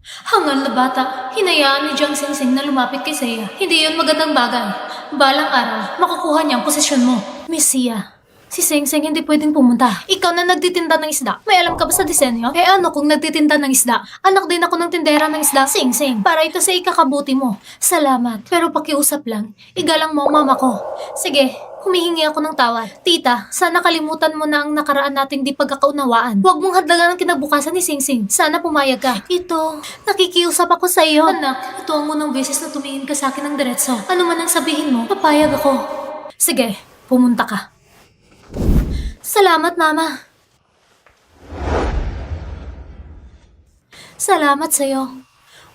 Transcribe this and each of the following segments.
Hangal na bata, hinayaan ni Jiang Singsing na lumapit kay Seiya. Hindi yun magandang bagay. Balang araw, makukuha niya ang posisyon mo. Miss Sia, si Singsing hindi pwedeng pumunta. Ikaw na nagtitinda ng isda. May alam ka ba sa disenyo? Eh ano kung nagtitinda ng isda? Anak din ako ng tindera ng isda, Singsing. Para ito sa ikakabuti mo. Salamat. Pero pakiusap lang, igalang mo ang mama ko. Sige, humihingi ako ng tawad. Tita, sana kalimutan mo na ang nakaraan nating di pagkakaunawaan. Huwag mong hadlangan ang kinabukasan ni Singsing. Sana pumayag ka. Ito, nakikiusap ako sa iyo. Anak, ito ang unang beses na tumingin ka sa akin ng diretso. Ano man ang sabihin mo, papayag ako. Sige, pumunta ka. Salamat, Mama. Salamat sa'yo.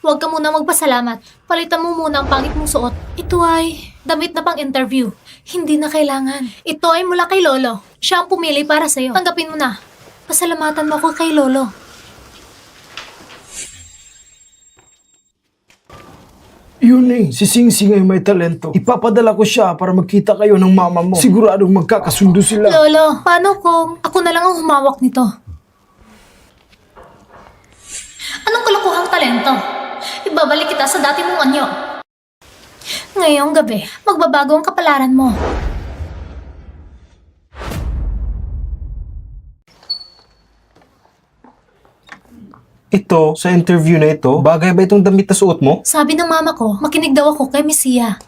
Huwag ka muna magpasalamat. Palitan mo muna ang pangit mong suot. Ito ay damit na pang interview. Hindi na kailangan. Ito ay mula kay Lolo. Siya ang pumili para sa'yo. Tanggapin mo na. Pasalamatan mo ako kay Lolo. Yun eh, si Singsing ay may talento. Ipapadala ko siya para magkita kayo ng mama mo. Siguradong magkakasundo sila. Lolo, paano kung ako na lang ang humawak nito? Anong kalokohang talento? Ibabalik kita sa dati mong anyo. Ngayong gabi, magbabago ang kapalaran mo. Ito, sa interview na ito, bagay ba itong damit na suot mo? Sabi ng mama ko, makinig daw ako kay Miss Sia.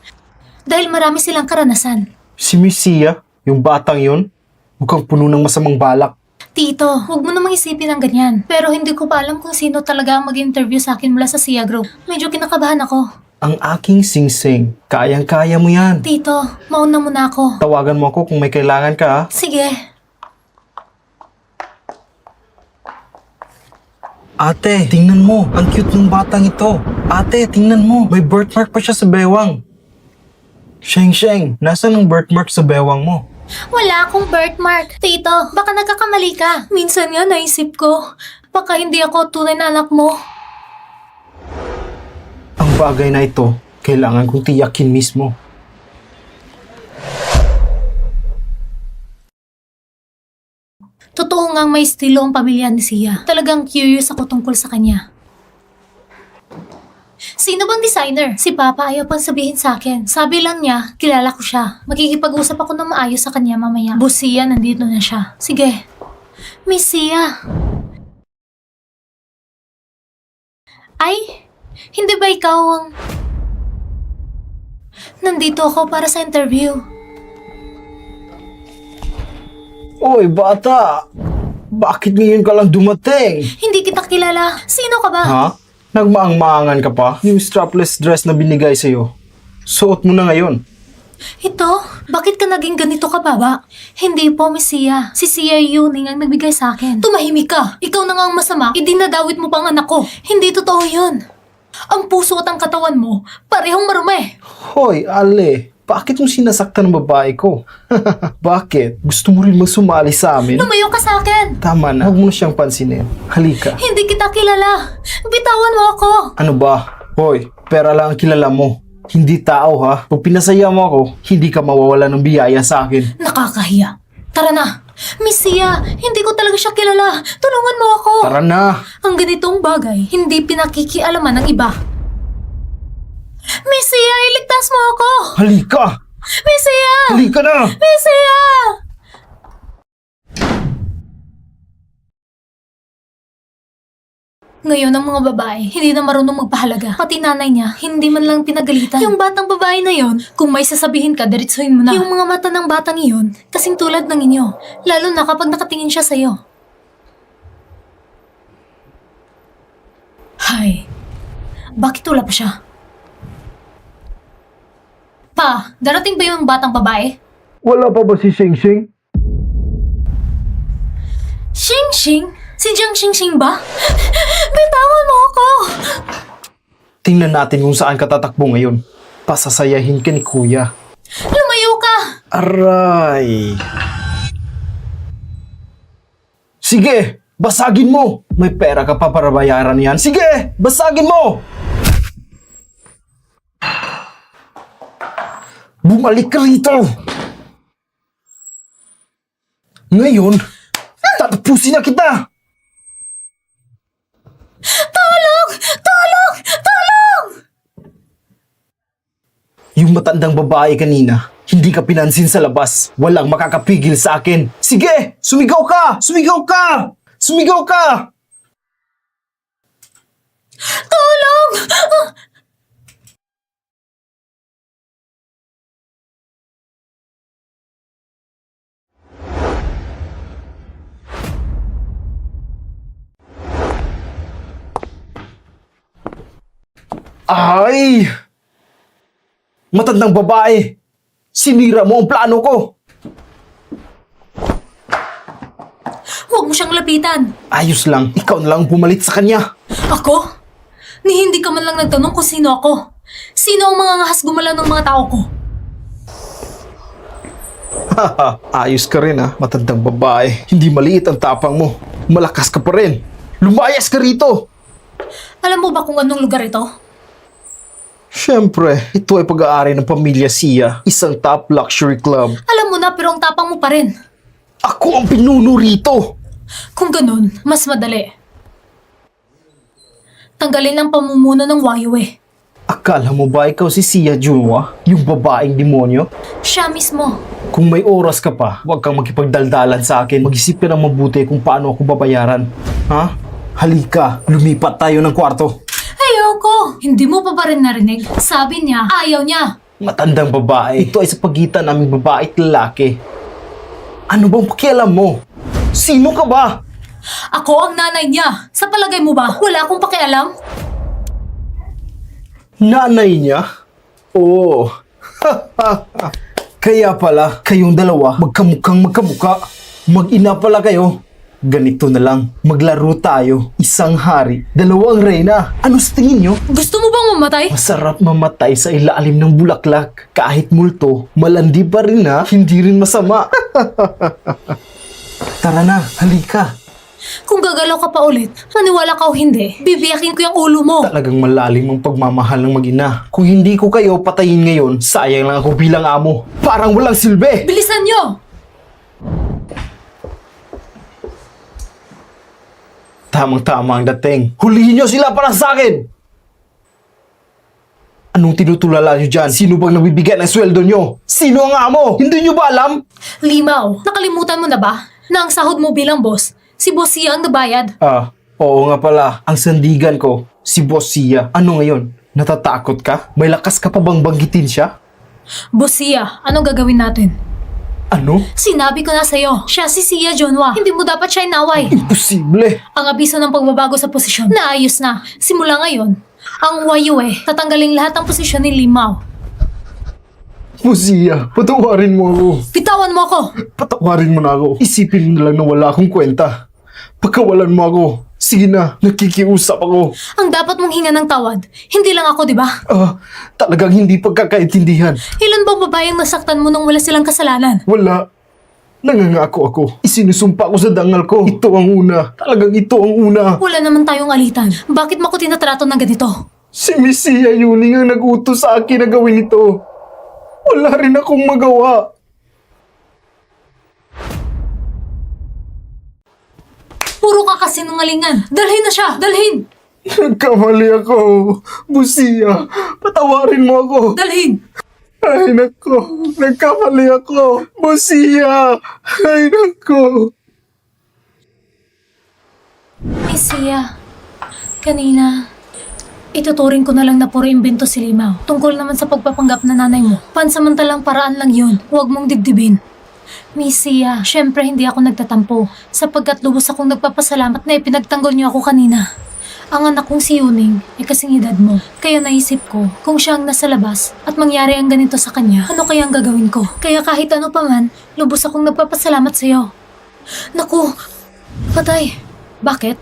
Dahil marami silang karanasan. Si Miss Sia, yung batang yun, mukhang puno ng masamang balak. Tito, huwag mo namang isipin ng ganyan. Pero hindi ko pa alam kung sino talaga ang mag-interview sa akin mula sa Sia Group. Medyo kinakabahan ako. Ang aking Singsing, kayang-kaya mo yan. Tito, mauna muna ako. Tawagan mo ako kung may kailangan ka ha. Sige. Ate, tingnan mo. Ang cute ng batang ito. Ate, tingnan mo. May birthmark pa siya sa bewang. Sheng, nasaan ang birthmark sa bewang mo? Wala akong birthmark. Tito, baka nagkakamali ka. Minsan nga naisip ko, baka hindi ako tunay na anak mo. Ang bagay na ito, kailangan kong tiyakin mismo. Totoo ngang may estilo ang pamilya ni Sia. Talagang curious ako tungkol sa kanya. Sino bang designer? Si Papa ayaw pang sabihin sa akin. Sabi lang niya, kilala ko siya. Makikipag-usap ako ng maayos sa kanya mamaya. Boss Sia, nandito na siya. Sige. Miss Sia. Ay, hindi ba ikaw ang... Nandito ako para sa interview. Oy, bata! Bakit ngayon ka lang dumating? Hindi kita kilala. Sino ka ba? Ha? Nagmaang-maangan ka pa? Yung strapless dress na binigay sa'yo. Suot mo na ngayon. Ito? Bakit ka naging ganito ka, Baba? Hindi po, Miss Sia. Si Sia Yuning ang nagbigay sa akin. Tumahimik ka. Ikaw na nga ang masama. Idinadawit mo pang anak ko. Hindi totoo yun. Ang puso at ang katawan mo, parehong marumi. Hoy, Ale! Bakit mo sinasaktan ang babae ko? Bakit? Gusto mo rin magsumali sa amin? Lumayo ka sa akin. Tama na. Huwag mo na siyang pansinin. Halika. Hindi kita kilala. Bitawan mo ako. Ano ba? Hoy, pera lang ang kilala mo. Hindi tao ha. Pag pinasaya mo ako, hindi ka mawawala ng biyaya sa akin. Nakakahiya. Tara na. Miss Sia, hindi ko talaga siya kilala. Tulungan mo ako. Tara na! Ang ganitong bagay, hindi pinakikialaman ng iba. Miss Sia, iligtas mo ako! Halika! Miss Sia! Halika na! Miss Sia! Ngayon ang mga babae, hindi na marunong magpahalaga. Pati nanay niya, hindi man lang pinagalitan. Yung batang babae na yon, kung may sasabihin ka, diretsuhin mo na. Yung mga mata ng batang iyon, kasing tulad ng inyo. Lalo na kapag nakatingin siya sa'yo. Hay, bakit wala pa siya? Pa, darating ba yung batang babae? Wala pa ba si Singsing? Xing? Si Jiang Xing ba? Bitawan mo ako! Tingnan natin kung saan ka tatakbo ngayon. Pasasayahin ka ni Kuya. Lumayo ka! Aray! Sige! Basagin mo! May pera ka pa para bayaran yan. Sige! Basagin mo! Bumalik ka rito! Ngayon, tatapusin na kita! Tulong! Yung matandang babae kanina, hindi ka pinansin sa labas. Walang makakapigil sa akin. Sige! Sumigaw ka! Sumigaw ka! Sumigaw ka! Tulong! Ay! Matandang babae! Sinira mo ang plano ko! Huwag mo siyang lapitan. Ayos lang, ikaw na lang pumalit sa kanya. Ako? Ni hindi ka man lang nagtanong kung sino ako. Sino ang mga ngahas gumalaw ng mga tao ko? Haha, ayos ka rin matandang babae. Hindi maliit ang tapang mo. Malakas ka pa rin. Lumayas ka rito! Alam mo ba kung anong lugar ito? Siyempre, ito ay pag-aari ng pamilya Sia, isang top luxury club. Alam mo na pero ang tapang mo pa rin. Ako ang pinuno rito! Kung ganun, mas madali. Tanggalin ang pamumuno ng Wayue. Akala mo ba ikaw si Sia Junwa? Yung babaeng demonyo? Siya mismo. Kung may oras ka pa, huwag kang makipagdaldalan sa akin. Mag-isip ka ng mabuti kung paano ako babayaran. Ha? Halika, lumipat tayo ng kwarto. Ayoko! Hindi mo pa ba rin narinig? Sabi niya, ayaw niya. Matandang babae. Ito ay sa pagitan naming babae at lalaki. Ano bang pakialam mo? Sino ka ba? Ako ang nanay niya. Sa palagay mo ba, wala akong pakialam? Nanay niya? Oo. Kaya pala, kayong dalawa, magkamukhang magkamuka. Mag-ina pala kayo. Ganito na lang, maglaro tayo. Isang hari, dalawang reyna. Ano sa tingin nyo? Gusto mo bang mamatay? Masarap mamatay sa ilalim ng bulaklak. Kahit multo, malandi pa rin hindi rin masama. Tara na, halika. Kung gagalaw ka pa ulit, maniwala ka o hindi, bibiyakin ko yung ulo mo. Talagang malalim ang pagmamahal ng mag-ina. Kung hindi ko kayo patayin ngayon, sayang lang ako bilang amo. Parang walang silbi. Bilisan nyo! Tamang-tama ang dating. Hulihin nyo sila para sa akin! Anong tinutulala nyo dyan? Sino bang nabibigyan ng sweldo nyo? Sino ang amo? Hindi nyo ba alam? Limaw, nakalimutan mo na ba na ang sahod mo bilang boss, si Boss Sia ang nabayad? Oo nga pala. Ang sandigan ko, si Boss Sia. Ano ngayon? Natatakot ka? May lakas ka pa bang banggitin siya? Boss Sia, anong gagawin natin? Ano? Sinabi ko na sa'yo, siya si Sia Junwa. Hindi mo dapat siya inaway. Imposible! Ang abiso ng pagbabago sa posisyon, naayos na. Simula ngayon, ang Wayue, tatanggalin lahat ng posisyon ni Limaw. Boss Sia, patawarin mo ako. Bitawan mo ako! Patawarin mo na ako. Isipin mo na lang na wala akong kwenta. Pagkawalan mo ako, sige na, nakikiusap ako. Ang dapat mong hinga ng tawad, hindi lang ako, di ba? Talagang hindi pagkakaintindihan. Ilan bang babayang nasaktan mo nang wala silang kasalanan? Wala. Nangangako ako. Isinusumpa ko sa dangal ko. Ito ang una. Talagang ito ang una. Wala naman tayong alitan. Bakit mo ko tinatrato ng ganito? Si Miss Sia Yuning ang nag-utos sa akin na gawin ito. Wala rin akong magawa. Puro ka kasinungalingan. Dalhin na siya! Dalhin! Nagkamali ako. Busia, patawarin mo ako. Dalhin! Ay nako, nagkamali ako. Busia, ay nako. Miss Sia, kanina, ituturing ko na lang na puro imbento si Limaw. Tungkol naman sa pagpapanggap na nanay mo. Pansamantalang paraan lang yun. Huwag mong dibdibin. Miss Sia, syempre hindi ako nagtatampo sapagkat lubos akong nagpapasalamat na ipinagtanggol niyo ako kanina. Ang anak kong si Yuning ay kasing edad mo. Kaya naisip ko, kung siya ang nasa labas at mangyari ang ganito sa kanya, ano kaya ang gagawin ko? Kaya kahit ano pa man, lubos akong nagpapasalamat sa'yo. Naku, patay. Bakit?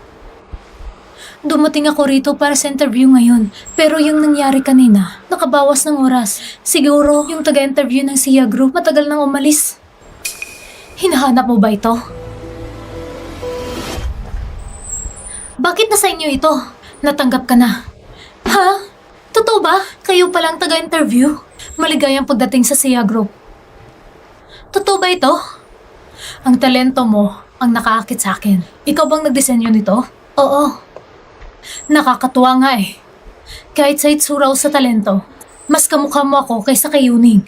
Dumating ako rito para sa interview ngayon. Pero yung nangyari kanina, nakabawas ng oras. Siguro, yung taga-interview ng Sia Group matagal nang umalis. Hinahanap mo ba ito? Bakit nasa inyo ito? Natanggap ka na. Ha? Totoo ba? Kayo palang taga-interview? Maligayang pagdating sa Sia Group. Totoo ba ito? Ang talento mo ang nakaakit sa akin. Ikaw bang nagdisenyo nito? Oo. Nakakatuwa nga eh. Kahit sa itsura o sa talento, Mas kamukha mo ako kaysa kay Yuning.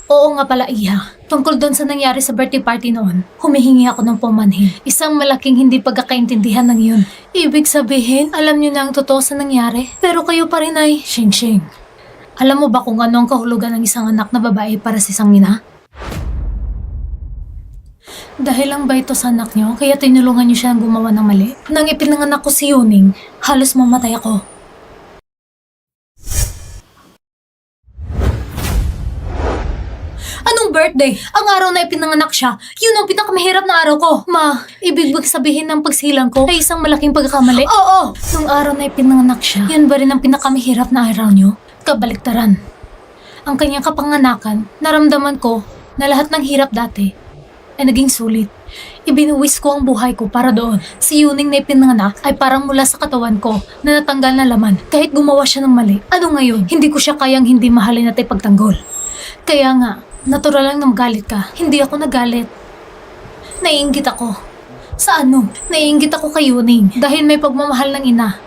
Oo nga pala, Iha. Tungkol doon sa nangyari sa birthday party noon, humihingi ako ng pumanhin. Isang malaking hindi pagkakaintindihan ng yun. Ibig sabihin, alam niyo na ang totoo sa nangyari, pero kayo pa rin ay Shing. Alam mo ba kung ano ang kahulugan ng isang anak na babae para sa isang ina? Dahil lang ba ito sa anak niyo, kaya tinulungan niyo siyang gumawa ng mali? Nang ipinanganak ko si Yuning, halos mamatay ako. Anong birthday? Ang araw na ipinanganak siya, yun ang pinakamahirap na araw ko. Ma, ibig sabihin ng pagsilang ko ay isang malaking pagkakamali? Oo! Nung araw na ipinanganak siya, yun ba rin ang pinakamahirap na araw niyo? Kabaliktaran. Ang kanyang kapanganakan, naramdaman ko na lahat ng hirap dati ay naging sulit. Ibinuwis ko ang buhay ko para doon. Si Yuning na ipinanganak ay parang mula sa katawan ko na natanggal na laman. Kahit gumawa siya ng mali, ano ngayon? Hindi ko siya kayang hindi mahalin at ipagtanggol. Kaya nga, natural lang na magalit ka. Hindi ako nagalit. Naiinggit ako. Sa ano? Naiinggit ako kay Yuning dahil may pagmamahal ng ina.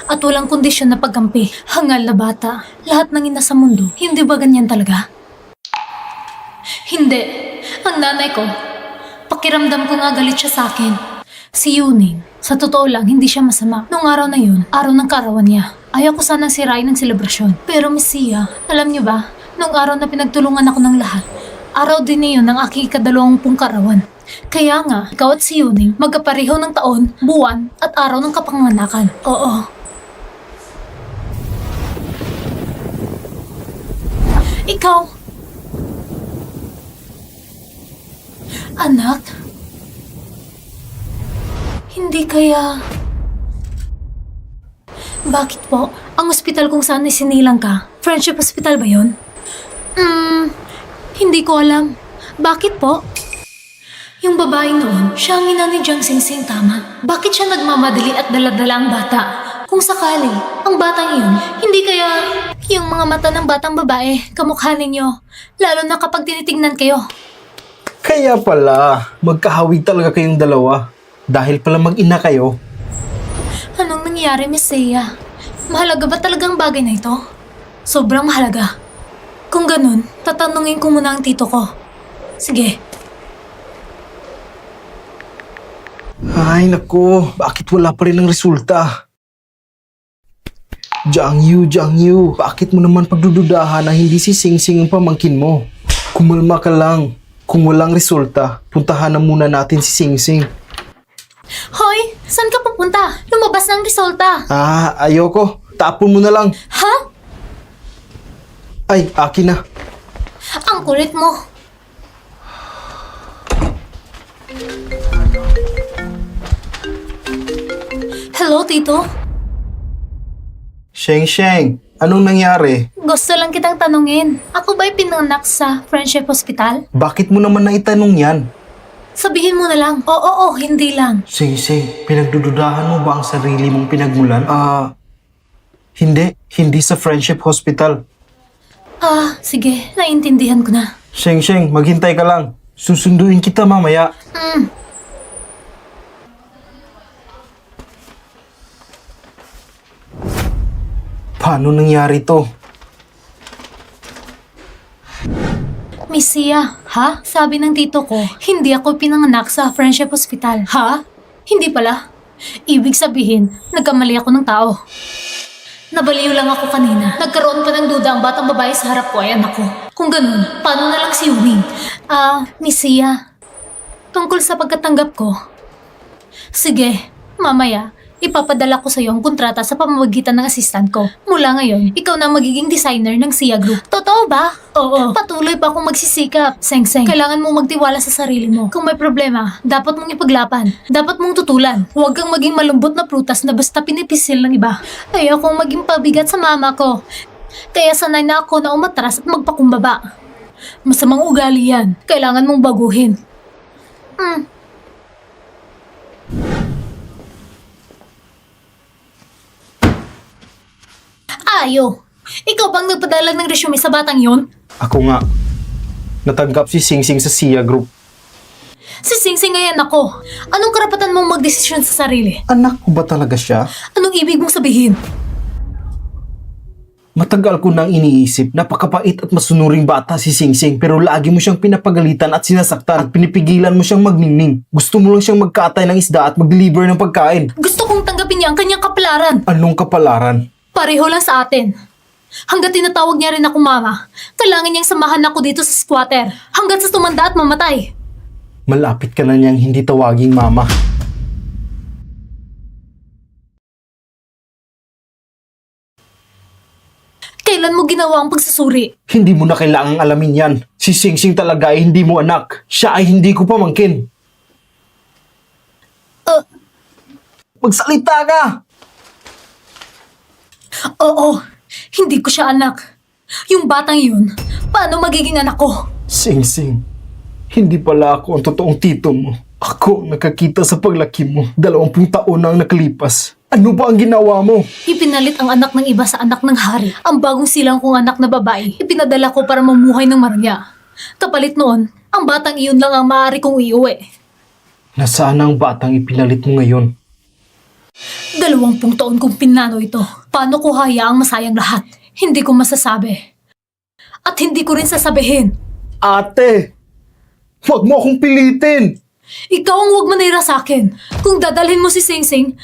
At walang kondisyon na pagkampi. Hangal na bata. Lahat ng ina sa mundo. Hindi ba ganyan talaga? Hindi. Ang nanay ko, pakiramdam ko nga galit siya sa akin. Si Yuning, sa totoo lang, hindi siya masama. Noong araw na yun, araw ng karawan niya. Ayaw ko sanang sirain ng selebrasyon. Pero Miss Sia, alam niyo ba, noong araw na pinagtulungan ako ng lahat, araw din na yun ng aking ika-20 karawan. Kaya nga, ikaw at si Yuning magkapareho ng taon, buwan, at araw ng kapanganakan. Oo. Ikaw? Anak? Hindi kaya... Bakit po? Ang ospital kung saan isinilang ka, Friendship Hospital ba yun? Hindi ko alam. Bakit po? Yung babae noon, siya ang ina ni Jiang Xingxing, tama? Bakit siya nagmamadali at daladala ang bata? Kung sakali, ang batang yun, hindi kaya yung mga mata ng batang babae, kamukha ninyo, lalo na kapag tinitingnan kayo. Kaya pala, magkahawig talaga kayong dalawa. Dahil pala mag-ina kayo. Anong nangyari, Miss Seiya? Mahalaga ba talagang bagay na ito? Sobrang mahalaga. Kung ganun, tatanungin ko muna ang tito ko. Sige. Ay naku, bakit wala pa rin ang resulta? Jiang Yu, bakit mo naman pagdududahan na hindi si Sing ang pamangkin mo? Kumalma ka lang. Kung walang resulta, puntahan na muna natin si Sing. Hoy, saan ka pupunta? Lumabas na ang resulta. Ayoko. Tapon mo na lang. Ha? Ay, akin na. Ang kulit mo. Hello, Tito? Sheng, anong nangyari? Gusto lang kitang tanungin. Ako ba'y pinanganak sa Friendship Hospital? Bakit mo naman naitanong yan? Sabihin mo na lang. Oo, hindi lang. Sheng, pinagdududahan mo ba ang sarili mong pinagmulan? Hindi sa Friendship Hospital. Sige. Naintindihan ko na. Sheng, maghintay ka lang. Susunduin kita mamaya. Paano nangyari to? Miss Sia, ha? Sabi ng tito ko, hindi ako pinanganak sa Friendship Hospital. Ha? Hindi pala. Ibig sabihin, nagkamali ako ng tao. Nabaliw lang ako kanina. Nagkaroon pa ng duda ang batang babae sa harap ko ay anak ko. Kung ganun, paano na lang si Yuning? Miss Sia, tungkol sa pagkatanggap ko. Sige, mamaya, ipapadala ko sa iyo ang kontrata sa pamamagitan ng assistant ko. Mula ngayon, ikaw na magiging designer ng Sia Group. Totoo ba? Oo. Patuloy pa akong magsisikap. Seng, kailangan mong magtiwala sa sarili mo. Kung may problema, dapat mong ipaglaban. Dapat mong tutulan. Huwag kang maging malambot na prutas na basta pinipisil ng iba. Ayokong maging pabigat sa mama ko. Kaya sanay na ako na umatras at magpakumbaba. Masamang ugali yan. Kailangan mong baguhin. Ayo, ikaw bang nagpadala ng resume sa batang yon? Ako nga. Natanggap si Sing sa Sia Group. Si Sing ngayon ako. Anong karapatan mong magdesisyon sa sarili? Anak ko ba talaga siya? Anong ibig mong sabihin? Matagal ko nang iniisip, napakapait at masunuring bata si Singsing pero lagi mo siyang pinapagalitan at sinasaktan at pinipigilan mo siyang magningning. Gusto mo lang siyang magkaatay ng isda at mag-deliver ng pagkain. Gusto kong tanggapin niya ang kanyang kapalaran. Anong kapalaran? Pareho lang sa atin. Hanggat tinatawag niya rin ako mama, kailangan niyang samahan ako dito sa squatter. Hanggat sa tumanda at mamatay. Malapit ka na niyang hindi tawaging mama. Kailan mo ginawa ang pagsusuri? Hindi mo na kailangang alamin yan. Si Singsing talaga ay hindi mo anak. Siya ay hindi ko pamangkin. Uh, Magsalita ka! Oo, hindi ko siya anak. Yung batang yun, paano magiging anak ko? Singsing, hindi pala ako ang totoong tito mo. Ako ang nakakita sa paglaki mo. 20 taon na ang nakalipas. Ano ba ang ginawa mo? Ipinalit ang anak ng iba sa anak ng hari. Ang bagong silang kong anak na babae, ipinadala ko para mamuhay ng marangya. Kapalit noon, ang batang iyon lang ang maaari kong iuwi. Nasaan ang batang ipinalit mo ngayon? 20 taon kong pinano ito. Paano ko hayaang masayang lahat? Hindi ko masasabi. At hindi ko rin sasabihin. Ate! Huwag mo akong pilitin! Ikaw ang huwag manira sa akin. Kung dadalhin mo si Singsing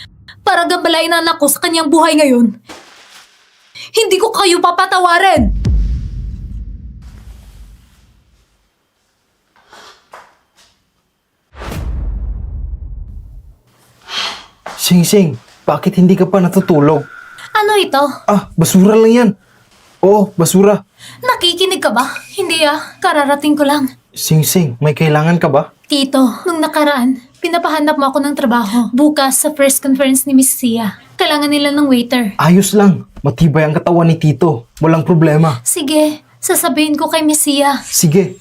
para gambalain ang anak ko sa kanyang buhay ngayon, hindi ko kayo papatawarin. Singsing, bakit hindi ka pa natutulog? Ano ito? Ah, basura lang yan. Oo, basura. Nakikinig ka ba? Hindi kararating ko lang. Singsing, may kailangan ka ba? Tito, nung nakaraan, pinapahanap mo ako ng trabaho. Bukas sa first conference ni Miss Sia. Kailangan nila ng waiter. Ayos lang. Matibay ang katawan ni Tito. Walang problema. Sige, sasabihin ko kay Miss Sia. Sige.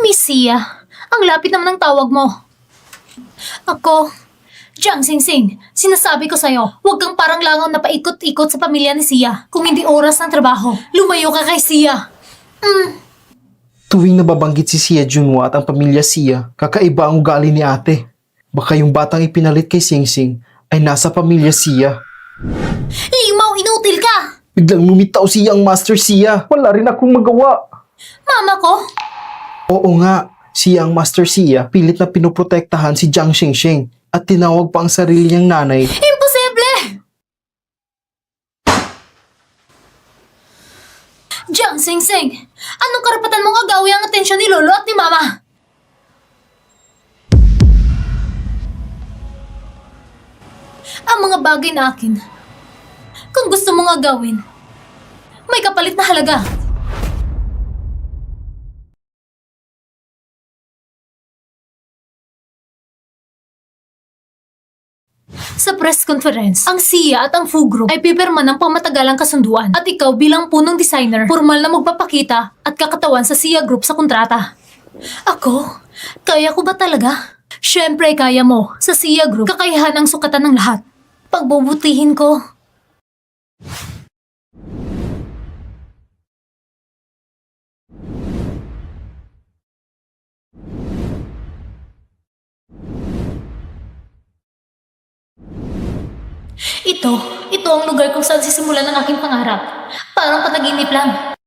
Miss Sia, ang lapit naman ng tawag mo. Ako, Jiang Singsing, sinasabi ko sa'yo, huwag kang parang langaw na paikot-ikot sa pamilya ni Sia. Kung hindi oras ng trabaho, lumayo ka kay Sia. Tuwing nababanggit si Sia Junwa at ang pamilya Sia, kakaiba ang ugali ni ate. Baka yung batang ipinalit kay Singsing ay nasa pamilya Sia. Limaw, inutil ka! Biglang lumitaw siya ang Master Sia. Wala rin akong magawa. Mama ko? Oo nga, siya ang Master Sia, pilit na pinoprotektahan si Jiang Xingxing at tinawag pa ang sarili niyang nanay. Imposible! Jiang Singsing, anong karapatan mong agawi ang atensyon ni Lolo at ni Mama? Ang mga bagay na akin, kung gusto mong agawin, may kapalit na halaga. Sa press conference, ang SIA at ang Fu Group ay pipirma ng pamatagalang kasunduan at ikaw bilang punong designer, formal na magpapakita at kakatawan sa SIA Group sa kontrata. Ako? Kaya ko ba talaga? Siyempre kaya mo. Sa SIA Group, kakayahan ang sukatan ng lahat. Pagbubutihin ko. Ito ang lugar kung saan sisimulan ang aking pangarap. Parang panaginip lang.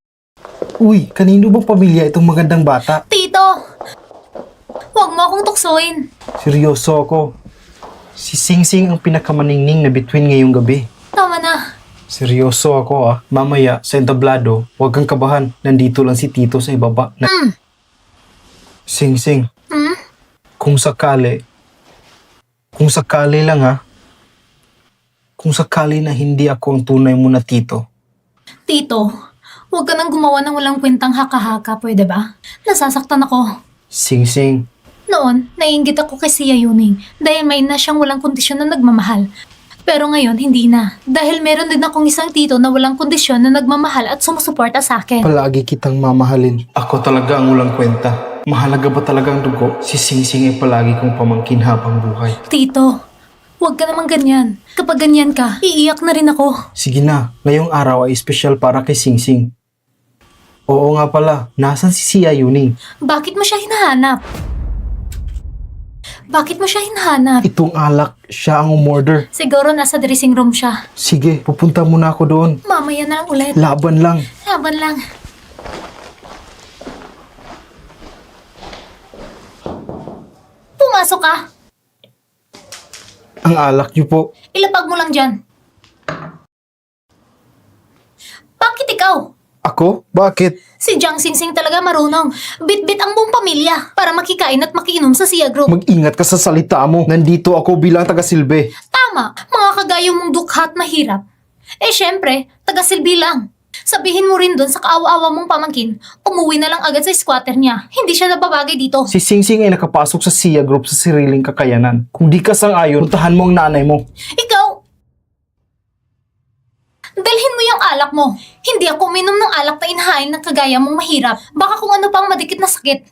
Uy, kanino bang pamilya itong magandang bata? Tito! Huwag mo akong tuksoin. Seryoso ako. Si Singsing ang pinakamaningning na bituin ngayong gabi. Tama na. Seryoso ako ah. Mamaya sa entablado, huwag kang kabahan. Nandito lang si Tito sa ibaba. Singsing, kung sakali lang ha, kung sakali na hindi ako ang tunay mo na tito. Tito, huwag ka nang gumawa ng walang kwentang haka-haka, pwede ba? Nasasaktan ako. Singsing, Noon, naiinggit ako kay Sia Yuning dahil may na siyang walang kondisyon na nagmamahal. Pero ngayon, hindi na. Dahil meron din akong isang tito na walang kondisyon na nagmamahal at sumusuporta sa akin. palagi kitang mamahalin. Ako talaga ang ulang kwenta. Mahalaga ba talaga ang dugo? Si Singsing ay palagi kong pamangkin habang buhay. Tito, huwag ka naman ganyan. Kapag ganyan ka, iiyak na rin ako. Sige na, ngayong araw ay espesyal para kay Singsing. Oo nga pala, nasan si Sia Yuning? Bakit mo siya hinahanap? Bakit mo siya hinahanap? Itong alak, siya ang umorder. Siguro nasa dressing room siya. Sige, pupunta muna ako doon. Mamaya na lang ulit. Laban lang. Laban lang. Pumasok ka. Ang alak niyo po. Ilapag mo lang dyan. Bakit ikaw? Ako? Bakit? Si Jiang Singsing talaga marunong. Bit-bit ang buong pamilya para makikain at makiinom sa Sia Group. Mag-ingat ka sa salita mo. Nandito ako bilang taga-silbi. Tama, mga kagaya mong dukha at mahirap. Eh syempre, taga-silbi lang. Sabihin mo rin dun sa kaawa-awa mong pamangkin, umuwi na lang agad sa squatter niya. Hindi siya nababagay dito. Si Singsing ay nakapasok sa Sia Group sa sariling kakayanan. Kung di ka sang-ayon, puntahan mo ang nanay mo. Ikaw, dalhin mo yung alak mo. Hindi ako uminom ng alak na inahain ng kagaya mong mahirap. Baka kung ano pang madikit na sakit.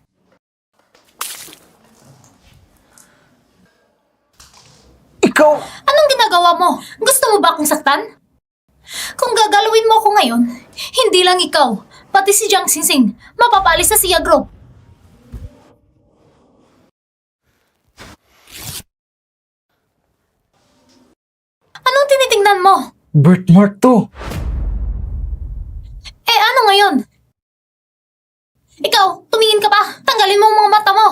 Ikaw! Anong ginagawa mo? Gusto mo ba akong saktan? Kung gagalawin mo ako ngayon, hindi lang ikaw, pati si Jiang Singsing, mapapalis sa Sia Group. Anong tinitingnan mo? Birthmark to. Eh ano ngayon? Ikaw, tumingin ka pa. Tanggalin mo ang mga mata mo.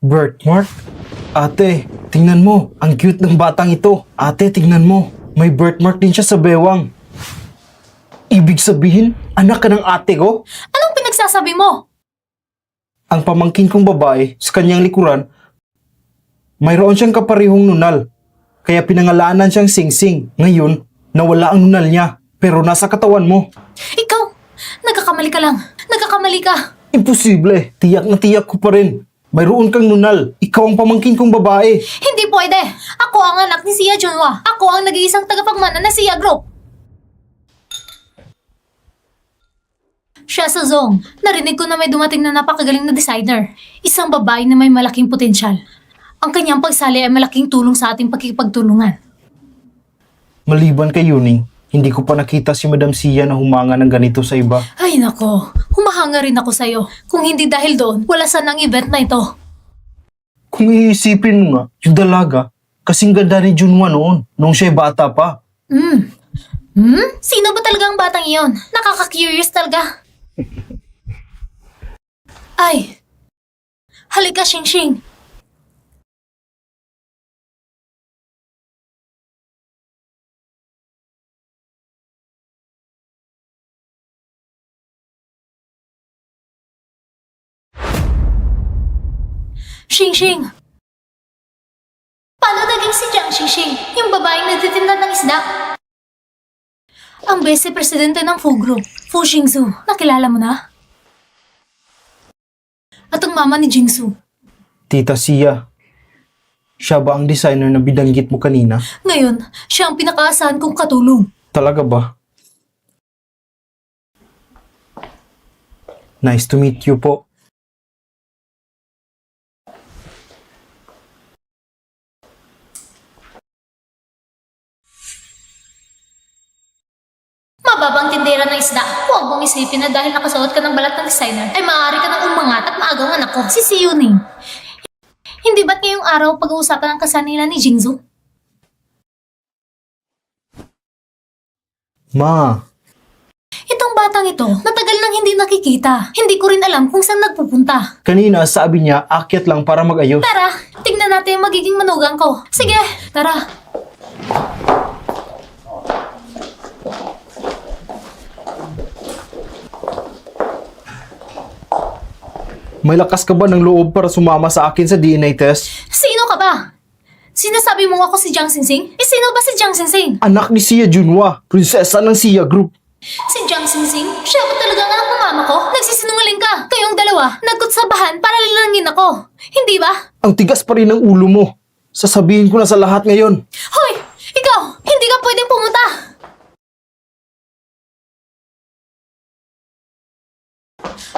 Birthmark? Ate, tingnan mo. Ang cute ng batang ito. Ate, tingnan mo. May birthmark din siya sa bewang. Ibig sabihin, anak ka ng ate ko? Anong pinagsasabi mo? Ang pamangkin kong babae sa kanyang likuran, mayroon siyang kaparehong nunal. Kaya pinangalanan siyang Singsing. Ngayon, nawala ang nunal niya. Pero nasa katawan mo. Ikaw, nagkakamali ka lang. Nagkakamali ka. Imposible. Tiyak na tiyak ko pa rin. Mayroon kang nunal. Ikaw ang pamangkin kong babae. Hindi pwede. Ako ang anak ni Sia Junwa. Ako ang nag-iisang tagapagmana ng Sia Group. Siya sa Zong. Narinig ko na may dumating na napakagaling na designer. Isang babae na may malaking potensyal. Ang kanyang pagsali ay malaking tulong sa ating pagkikipagtulungan. Maliban kay Yuning, hindi ko pa nakita si Madam Sia na humanga ng ganito sa iba. Ay nako, humahanga rin ako sa'yo. Kung hindi dahil doon, wala sana ang event na ito. Kung iisipin mo nga, yung dalaga, kasing ganda ni Junwa noon, nung siya'y bata pa. Sino ba talaga ang batang iyon? Nakaka-curious talaga. Ay, halika Xingxing. Xingxing! Paano naging si Jiang Xingxing, yung babaeng nagtitinda ng isda? Ang vice-presidente ng Fu Group, Fu Xingzu, nakilala mo na? At ang mama ni Jingsu. Tita Sia, siya ba ang designer na bidanggit mo kanina? Ngayon, siya ang pinakaasahan kong katulong. Talaga ba? Nice to meet you po. Mababang tindera ng isda. Huwag mong isipin na dahil nakasuot ka ng balat ng designer, ay maaari ka ng umangat at maagaw anak ko. Si Yuning. Hindi ba't ngayong araw pag-uusapan ang kasal nila ni Jingzu? Ma, Itong batang ito, matagal nang hindi nakikita. Hindi ko rin alam kung saan nagpupunta. kanina sabi niya akyat lang para mag-ayos. Tara, tingnan natin yung magiging manugang ko. Sige, tara. May lakas ka ba ng loob para sumama sa akin sa DNA test? Sino ka ba? Sinasabi mo ako si Jiang Singsing? Eh, sino ba si Jiang Singsing? Anak ni Sia Junwa, prinsesa ng Sia Group. Si Jiang Singsing? Siya ba talaga ang anak ng mama ko? Nagsisinungaling ka. Kayong dalawa, nagkutsabahan para lilanggin ako. Hindi ba? Ang tigas pa rin ng ulo mo. Sasabihin ko na sa lahat ngayon. Hoy! Ikaw! Hindi ka pwedeng pumunta!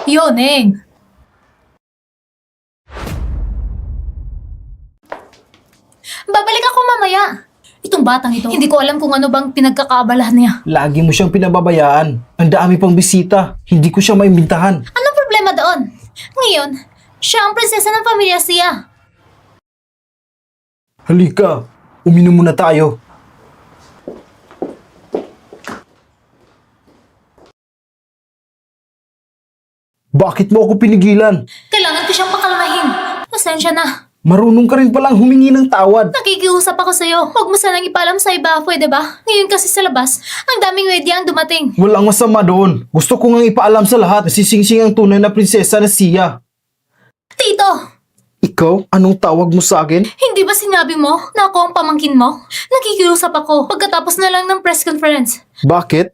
Yoneng! Babalik ako mamaya. Itong batang ito, hindi ko alam kung ano bang pinagkakaabalahan niya. Lagi mo siyang pinababayaan. Ang dami pang bisita. Hindi ko siya maimbitahan. Anong problema doon? Ngayon, Siya ang prinsesa ng pamilya Sia. Halika, uminom muna tayo. Bakit mo ako pinigilan? Kailangan ko siyang pakalmahin. Pasensya na. Marunong ka rin palang humingi ng tawad. Nakikiusap ako sa'yo. Huwag mo sanang ipaalam sa iba, pwede ba? Ngayon kasi sa labas, ang daming media ang dumating. Walang masama doon. Gusto ko ngang ipaalam sa lahat na si Singsing ang tunay na prinsesa na Sia. Tito! Ikaw? Anong tawag mo sa akin? Hindi ba sinabi mo na ako ang pamangkin mo? Nakikiusap ako pagkatapos na lang ng press conference. Bakit?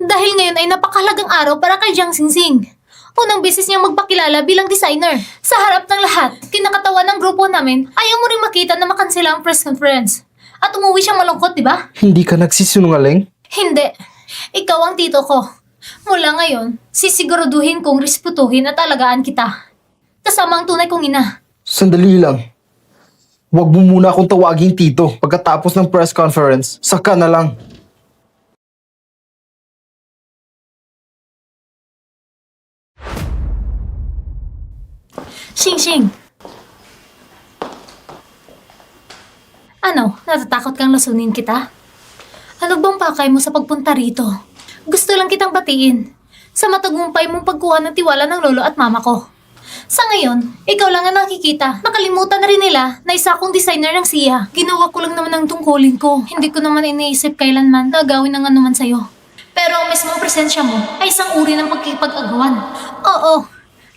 Dahil ngayon ay napakahalagang araw para kay Jiang Xingxing. Unang beses niyang magpakilala bilang designer. Sa harap ng lahat, kinakatawan ng grupo namin, ayaw mo rin makita na makansela ang press conference. At umuwi siyang malungkot, di ba? Hindi ka nagsisinungaling? Hindi. Ikaw ang tito ko. Mula ngayon, sisiguraduhin kong respetuhin at alagaan kita. Kasama ang tunay kong ina. Sandali lang. Huwag mo muna akong tawaging tito pagkatapos ng press conference. Saka na lang. Xing. Ano, natatakot kang lasunin kita? Ano bang pakay mo sa pagpunta rito? Gusto lang kitang batiin sa matagumpay mong pagkuha ng tiwala ng lolo at mama ko. Sa ngayon, ikaw lang ang nakikita. Nakalimutan na rin nila na isa akong designer ng Sia. Ginawa ko lang naman ang tungkulin ko. Hindi ko naman iniisip kailanman na gawin ng anuman sa'yo. Pero ang mismong presensya mo ay isang uri ng pagkipag-agawan. Oo,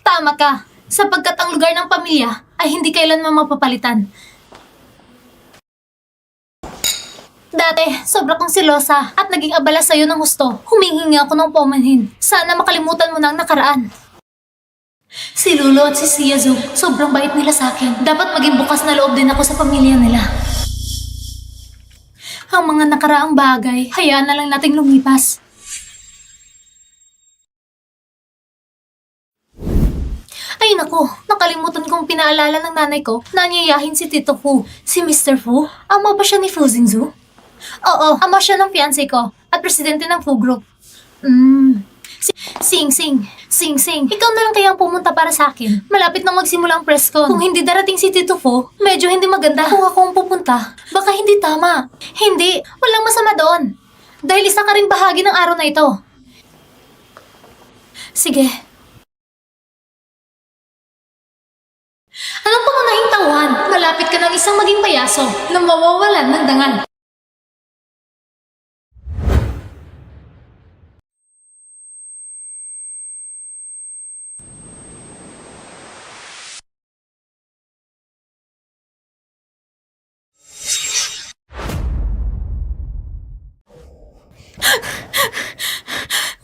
tama ka. Sapagkat ang lugar ng pamilya ay hindi kailanman mapapalitan. Dati, sobra kong silosa at naging abala sa'yo ng husto. Humingi ako ng paumanhin. Sana makalimutan mo na ang nakaraan. Si Lolo at si Sia Zhu, sobrang bait nila sa akin. Dapat maging bukas na loob din ako sa pamilya nila. Ang mga nakaraang bagay, hayaan na lang nating lumipas. Ay nako, nakalimutan kong pinaalala ng nanay ko na anyayahin si Tito Fu. Si Mr. Fu, ama ba siya ni Fu Xingzu? Oo, ama siya ng fiancé ko at presidente ng Fu Group. Sing, ikaw na lang kaya ang pumunta para sa akin. Malapit na magsimula ang press con. Kung hindi darating si Tito Fu, medyo hindi maganda. Kung ako ang pupunta, baka hindi tama. Hindi, walang masama doon. Dahil isa ka rin bahagi ng araw na ito. Sige. Anong pangunahing tauhan? Malapit ka ng isang maging payaso na mawawalan ng dangal.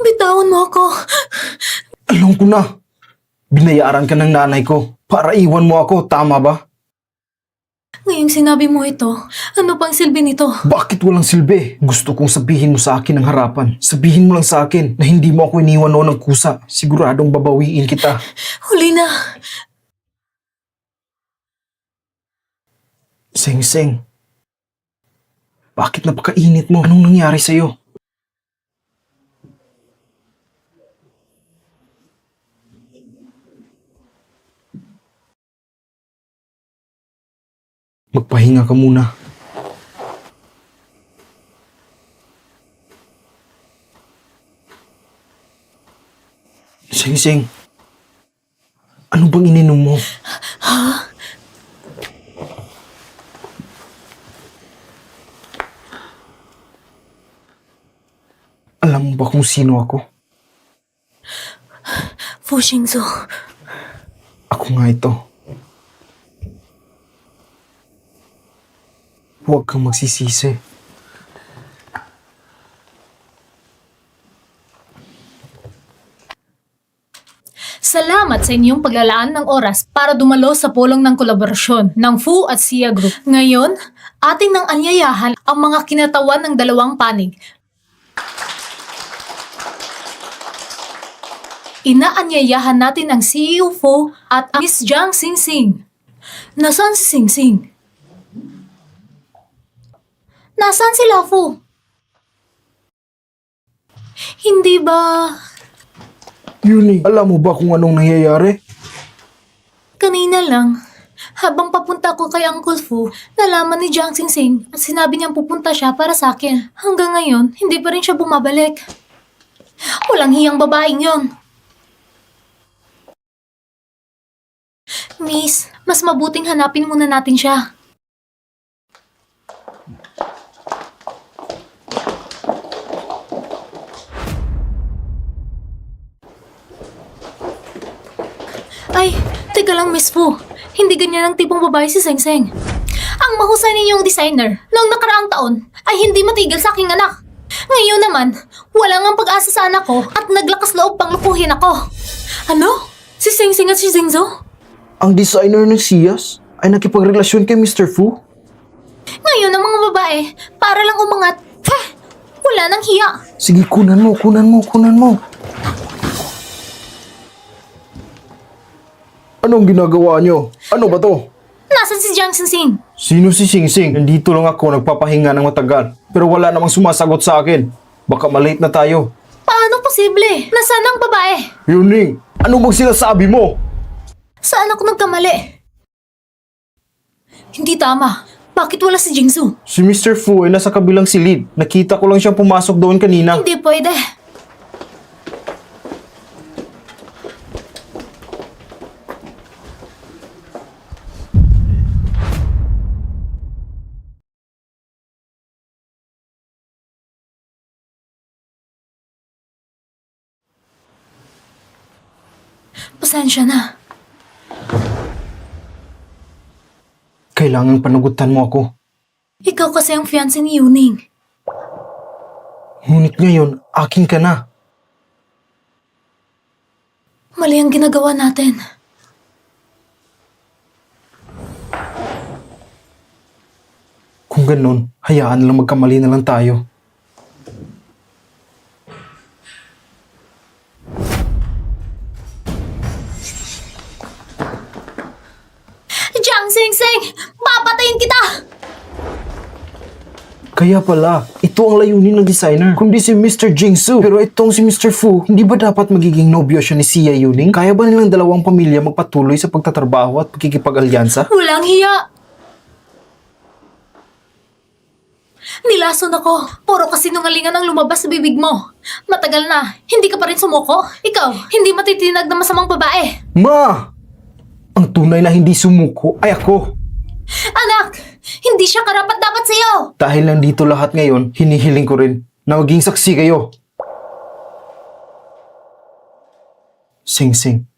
Bitawan mo ako. Alam ko na. Binayaran ka ng nanay ko para iwan mo ako, tama ba? Ngayong sinabi mo ito, ano pang silbi nito? Bakit walang silbi? Gusto kong sabihin mo sa akin ng harapan. Sabihin mo lang sa akin na hindi mo ako iniwan noon ng kusa. Siguradong babawiin kita. Huli na. Seng, bakit napakainit mo? Anong nangyari sa'yo? Magpahinga ka muna. Seng, ano bang ininom mo? Alam mo ba kung sino ako? Fu Xingzu. Ako nga ito. Huwag kang magsisisi. Salamat sa inyong paglalaan ng oras para dumalo sa pulong ng kolaborasyon ng Fu at Sia Group. Ngayon, ating nang anyayahan ang mga kinatawan ng dalawang panig. Inaanyayahan natin ang CEO Fu at ang Miss Jiang Xingxing. Nasaan si Xingxing? Nasaan sila, Fu? Hindi ba... Yuni, alam mo ba kung anong nangyayari? Kanina lang, habang papunta ko kay Uncle Fu, nalaman ni Jiang Singsing at sinabi niyang pupunta siya para sa akin. Hanggang ngayon, hindi pa rin siya bumabalik. Walang hiyang babaeng yon. Miss, mas mabuting hanapin muna natin siya. Ay, teka lang Miss Fu. Hindi ganyan ang tipong babae si Seng Seng. Ang mahusay ninyong designer noong nakaraang taon ay hindi matigil sa aking anak. Ngayon naman, wala ngang pag-asa sa anak ko at naglakas loob pang lukuhin ako. Ano? Si Seng Seng at si Zengzo? Ang designer ng Siyas ay nakipagrelasyon kay Mr. Fu? Ngayon ang mga babae, para lang umangat, wala nang hiya. Sige, kunan mo. Anong ginagawa nyo? Ano ba to? Nasaan si Jiang Singsing? Sino si Sing Sing? Nandito lang ako nagpapahinga ng matagal. Pero wala namang sumasagot sa akin. Baka malate na tayo. Paano posible? Nasaan ang babae? Yuning, ano bang sinasabi mo? Saan ako nagkamali? Hindi tama. Bakit wala si Jingsu? Si Mr. Fu ay nasa kabilang silid. Nakita ko lang siyang pumasok doon kanina. Hindi pwede. Pasensya na. Kailangang panagutan mo ako. Ikaw kasi ang fiancé ni Yuning. Ngunit ngayon, akin ka na. Mali ang ginagawa natin. Kung ganun, hayaan lang magkamali na lang tayo. Jiang Singsing! Papatayin kita! Kaya pala, ito ang layunin ng designer. Kundi si Mr. Jingsu. Pero itong si Mr. Fu, hindi ba dapat magiging nobyo siya ni Xia Yuning? Kaya ba nilang dalawang pamilya magpatuloy sa pagtatrabaho at pagkikipag-alyansa? Walang hiya! Nilason ako. Puro kasinungalingan ang lumabas sa bibig mo. Matagal na. Hindi ka pa rin sumuko? Ikaw, hindi matitinag na masamang babae. Ma! Ang tunay na hindi sumuko ay ako. Anak! Hindi siya karapat-dapat sa'yo! Dahil nandito lahat ngayon, hinihiling ko rin na maging saksi kayo. Sing Sing.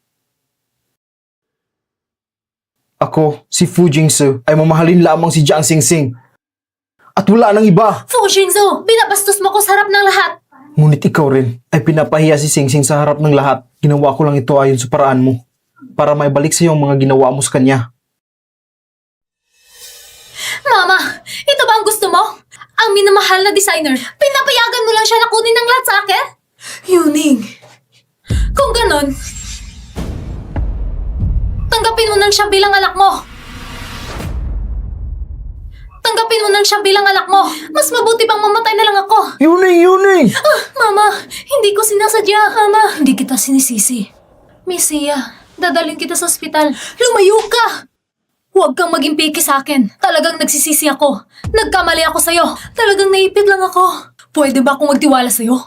Ako, si Fu Jingsu, ay mamahalin lamang si Jiang Singsing. At wala nang iba. Fu Jingsu, binabastos mo ko sa harap ng lahat. Ngunit ikaw rin ay pinapahiya si Sing Sing sa harap ng lahat. Ginawa ko lang ito ayon sa paraan mo. Para may balik sa iyo ang mga ginawa mo sa kanya. Mama, ito ba ang gusto mo? Ang minamahal na designer, pinapayagan mo lang siya na kunin ang lahat sa akin? Yuning. Kung ganon, tanggapin mo nang siya bilang anak mo. Tanggapin mo nang siya bilang anak mo. Mas mabuti pang mamatay na lang ako. Yuning! Mama, hindi ko sinasadya. Mama, hindi kita sinisisi. Miss Sia, dadalhin kita sa ospital. Lumayo ka! Huwag kang maging picky sa akin. Talagang nagsisisi ako. Nagkamali ako sa'yo. Talagang naipit lang ako. Pwede ba akong magtiwala sa'yo?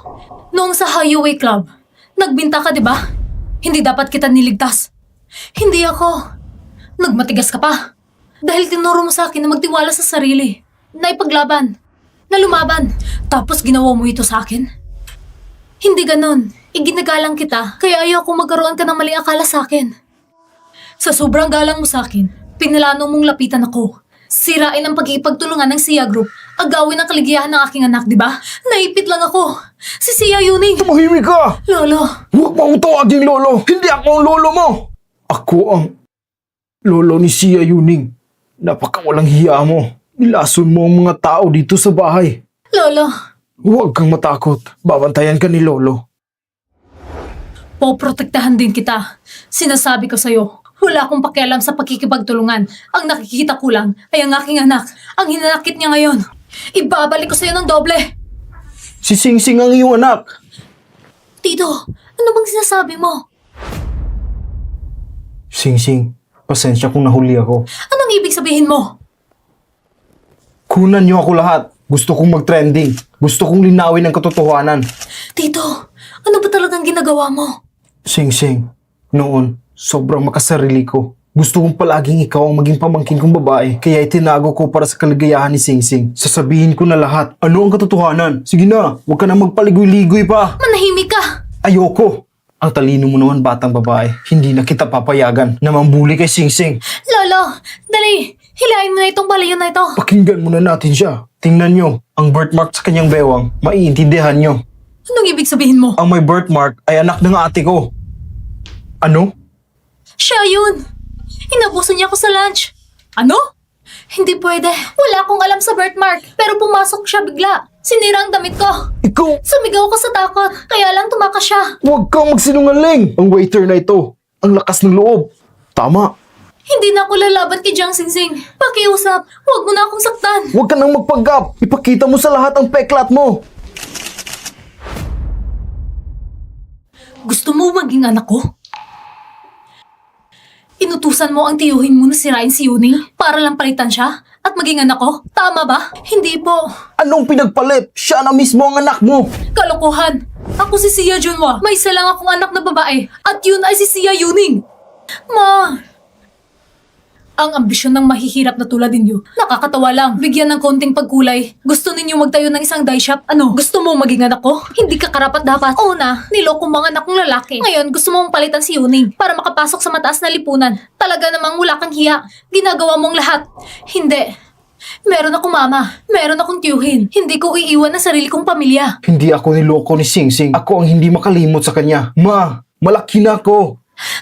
Noong sa Highway Club, nagbinta ka, di ba? Hindi dapat kita niligtas. Hindi ako. Nagmatigas ka pa. Dahil tinuro mo sa akin na magtiwala sa sarili. Na ipaglaban. Na lumaban. Tapos ginawa mo ito sa akin? Hindi ganon. Iginagalang kita, kaya ayaw kong magkaroon ka ng maling akala sa akin. Sa sobrang galang mo sa akin, pinalano mong lapitan ako. Sirain ang pagkikipagtulungan ng Sia Group. Agawin ang kaligayahan ng aking anak, di ba? Naipit lang ako. Si Sia Yuning. Tumahimik ka! Lolo. Huwag mo tawaging lolo! Hindi ako ang lolo mo! Ako ang lolo ni Xia Yuning. Napakawalang hiya mo. Nilason mo ang mga tao dito sa bahay. Lolo. Huwag kang matakot. Babantayan ka ni lolo. Poprotektahan din kita. Sinasabi ko sa'yo, wala akong pakialam sa pagkikipagtulungan. Ang nakikita ko lang ay ang aking anak. Ang hinanakit niya ngayon. Ibabalik ko sa'yo ng doble. Si Sing Sing ang iyong anak. Tito, ano bang sinasabi mo? Sing Sing, Pasensya kung nahuli ako. Anong ibig sabihin mo? Kunan niyo ako lahat. Gusto kong mag-trending. Gusto kong linawin ang katotohanan. Tito, ano ba talagang ginagawa mo? Sing-sing, noon, sobrang makasarili ko. Gusto kong palaging ikaw ang maging pamangkin kong babae, kaya itinago ko para sa kaligayahan ni Sing-sing. Sasabihin ko na lahat. Ano ang katotohanan? Sige na, huwag ka na magpaligoy-ligoy pa. Manahimik ka! Ayoko! Ang talino mo naman, batang babae. Hindi na kita papayagan na mambuli kay Sing-sing. Lolo, dali! Hilahin mo na itong balayon na ito. Pakinggan muna natin siya. Tingnan nyo, ang birthmark sa kanyang bewang, maiintindihan nyo. Anong ibig sabihin mo? Ang may birthmark ay anak ng ate ko. Ano? Siya yun! Inabuso niya ako sa lunch. Ano? Hindi pwede. Wala akong alam sa birthmark. Pero pumasok siya bigla. Sinira ang damit ko. Ikaw, Sumigaw ko sa takot. Kaya lang tumakas siya. huwag kang magsinungaling. Ang waiter na ito, ang lakas ng loob. Tama. Hindi na ako lalaban kay Jiang Singsing. Pakiusap, huwag mo na akong saktan. Huwag ka nang magpanggap. Ipakita mo sa lahat ang peklat mo. Gusto mo maging anak ko? Inutusan mo ang tiyuhin mo na sirain si Yuning para lang palitan siya at maging anak ko? Tama ba? Hindi po. Anong pinagpalit? Siya na mismo ang anak mo. Kalokohan. Ako si Sia Junwa. May isa lang akong anak na babae at yun ay si Sia Yuning. Ma! Ang ambisyon ng mahihirap na tulad ninyo, nakakatawa lang. Bigyan ng konting pagkulay. Gusto ninyo magtayo ng isang dye shop? Ano? Gusto mo maging anak ko? Hindi ka karapat dapat. Una, niloko mga anak kong lalaki. Ngayon, gusto mong palitan si Yuning para makapasok sa mataas na lipunan. Talaga namang wala kang hiya. Ginagawa mong lahat. Hindi. Meron akong mama. Meron akong tiyuhin. Hindi ko iiwan ang sarili kong pamilya. Hindi ako niloko ni Sing-sing. Ako ang hindi makalimot sa kanya. Ma, malaki na ako.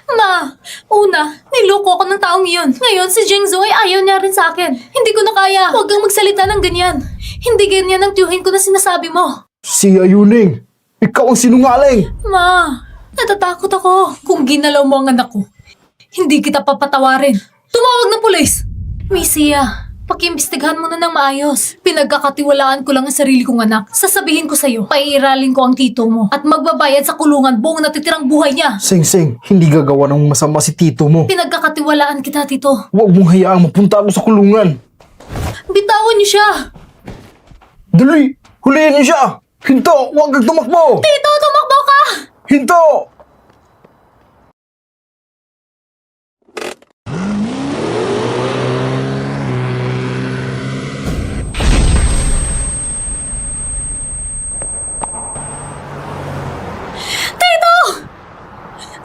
Ma, una, niloko ako ng taong yun. Ngayon, si Jingzo ay ayaw niya rin sa akin. Hindi ko na kaya. Huwag kang magsalita ng ganyan. Hindi ganyan ang tiyuhin ko na sinasabi mo. Sia Yuning, ikaw ang sinungaling. Ma, natatakot ako. Kung ginalaw mo ang anak ko, hindi kita papatawarin. Tumawag ng pulis! Misia, pakiimbestigahan mo na ng maayos. Pinagkakatiwalaan ko lang ang sarili kong anak. Sasabihin ko sa'yo, paiiralin ko ang tito mo at magbabayad sa kulungan buong natitirang buhay niya. Sing-sing, hindi gagawa ng masama si tito mo. Pinagkakatiwalaan kita, tito. Huwag mong hayaang mapunta ako sa kulungan. Bitawan niyo siya! Dali, hulihin niyo siya. Hinto, huwag kang tumakbo. Tito, tumakbo ka! Hinto!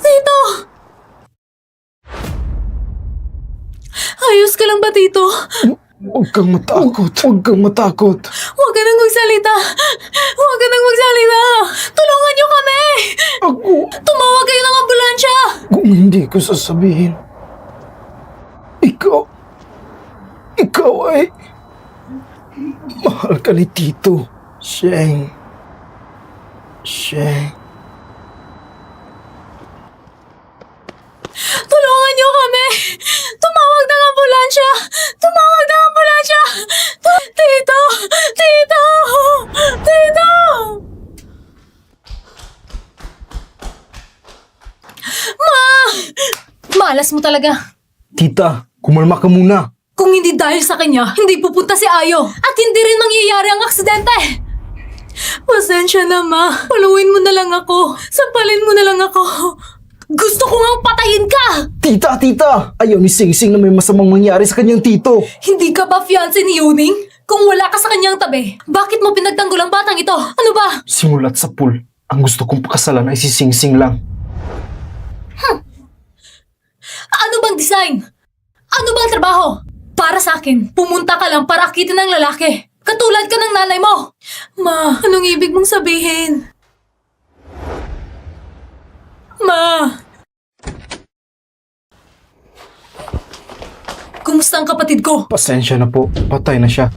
Tito! Ayos ka lang ba, Tito? Huwag kang matakot. Huwag kang matakot. Huwag ka nang magsalita! Huwag ka nang magsalita! Tulungan niyo kami! Ako, Tumawag kayo ng ambulansya! kung hindi ko sasabihin, ikaw ay mahal ka ni Tito. Sheng. Tulungan niyo kami! Tumawag ng ambulansya! Tumawag ng ambulansya! Tito! Tito! Tito! Ma! Malas mo talaga. Tita, kumalma ka muna. Kung hindi dahil sa kanya, hindi pupunta si Ayo. At hindi rin mangyayari ang aksidente. Pasensya na, Ma. Paluin mo na lang ako. Sampalin mo na lang ako. Gusto ko ngang patayin ka! Tita! Ayaw ni Sing-sing na may masamang mangyari sa kanyang tito. Hindi ka ba fiancé ni Yuning? Kung wala ka sa kanyang tabi, bakit mo pinagtanggol ang batang ito? Ano ba? Simulat sa pool, ang gusto kong pakasalan ay si Sing-sing lang. Ano bang design? Ano bang trabaho? Para sa akin, pumunta ka lang para akitin ng lalaki. Katulad ka ng nanay mo. Ma, anong ibig mong sabihin? Ma! Kumusta ang kapatid ko? Pasensya na po, patay na siya.